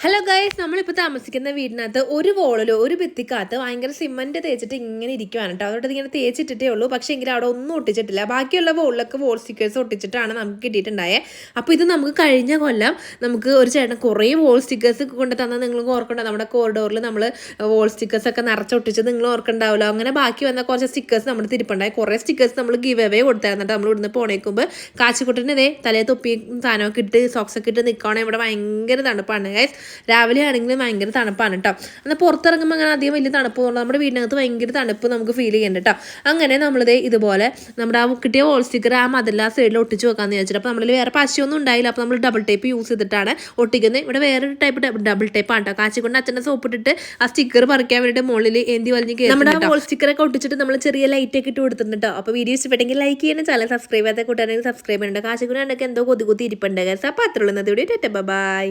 Hello guys, നമ്മളിപ്പോൾ താമസിക്കുന്ന വീടിനകത്ത് ഒരു വോളിലോ ഒരു ഭിത്തിക്കകത്ത് ഭയങ്കര സിമൻറ്റ് തേച്ചിട്ട് ഇങ്ങനെ ഇരിക്കുവാണ് കേട്ടോ. അതോടെ ഇങ്ങനെ തേച്ചിട്ടേ ഉള്ളൂ. പക്ഷേ എങ്കിലും അവിടെ ഒന്നും ഒട്ടിച്ചിട്ടില്ല. ബാക്കിയുള്ള വോളിലൊക്കെ വോൾ സ്റ്റിക്കേഴ്സ് ഒട്ടിച്ചിട്ടാണ് നമുക്ക് കിട്ടിയിട്ടുണ്ടായത്. അപ്പോൾ ഇത് നമുക്ക് കഴിഞ്ഞ കൊല്ലം നമുക്ക് ഒരു ചേട്ടൻ കുറേ വോൾ സ്റ്റിക്കേഴ്സ് കൊണ്ട് തന്നാൽ നിങ്ങൾ ഓർക്കണ്ട. നമ്മുടെ കോറിഡോറിൽ നമ്മൾ വോൾ സ്റ്റിക്കേഴ്സൊക്കെ നിറച്ചൊട്ടിച്ചത് നിങ്ങൾ ഓർക്കണ്ടാവില്ല. അങ്ങനെ ബാക്കി വന്ന കുറച്ച് സ്റ്റിക്കേഴ്സ് നമ്മൾ തിരിപ്പുണ്ടായി. കുറേ സ്റ്റിക്കേഴ്സ് നമ്മൾ ഗിവ് അവേ കൊടുത്തായിരുന്നു കേട്ടോ. നമ്മൾ ഇവിടുന്ന് പോണേക്കുമ്പോൾ കാച്ചിക്കുട്ടിന് ഇതേ തലേ തൊപ്പി സാധനമൊക്കെ ഇട്ട് സോക്സൊക്കെ ഇട്ട് നിൽക്കുകയാണെങ്കിൽ ഇവിടെ ഭയങ്കര തണുപ്പാണ് ഗൈസ്. രാവിലെ ആണെങ്കിലും ഭയങ്കര തണുപ്പാണ് കേട്ടോ. എന്നാൽ പുറത്തിറങ്ങുമ്പോൾ അങ്ങനെ അധികം വലിയ തണുപ്പ് തോന്നുന്നു. നമ്മുടെ വീടിനകത്ത് ഭയങ്കര തണുപ്പ് നമുക്ക് ഫീൽ ചെയ്യുന്നുണ്ട് കേട്ടോ. അങ്ങനെ നമ്മളിത് ഇതുപോലെ നമ്മുടെ ആ കിട്ടിയ വോൾ സ്റ്റിക്കർ ആ മതിൽ ആ സൈഡിൽ ഒട്ടിച്ച് വെക്കാമെന്ന് വിചാരിച്ചിട്ട് അപ്പോൾ നമ്മളിൽ വേറെ പശയൊന്നും ഉണ്ടായില്ല. അപ്പോൾ നമ്മൾ ഡബിൾ ടേപ്പ് യൂസ് ചെയ്തിട്ടാണ് ഒട്ടിക്കുന്നത്. ഇവിടെ വേറൊരു ടൈപ്പ് ഡബിൾ ടേപ്പാണ് കേട്ടോ. കാച്ചിക്കൊണ്ട് അച്ഛൻ്റെ സോപ്പ് ഇട്ടിട്ട് ആ സ്റ്റിക്കർ പറിക്കാൻ വേണ്ടിയിട്ട് മുകളിൽ എന്തി വലിഞ്ഞ് കയറി നമ്മുടെ ആ വോൾ സ്റ്റിക്കറൊക്കെ ഒട്ടിച്ചിട്ട് നമ്മൾ ചെറിയ ലൈറ്റൊക്കെ ഇട്ട് കൊടുത്തിട്ടുണ്ട് കേട്ടോ. അപ്പോൾ വീഡിയോ ഇഷ്ടപ്പെട്ടെങ്കിൽ ലൈക്ക് ചെയ്യണം, ചാനൽ സബ്സ്ക്രൈബ് ചെയ്യാത്ത കൂട്ടാണെങ്കിൽ സബ്സ്ക്രൈബ് ചെയ്യണം. കാച്ചിക്കൊണ്ട് എന്തോ കൊതി ഇരിപ്പുണ്ട്. അപ്പോൾ അത്രയുള്ളത് ഇവിടെ ബൈ.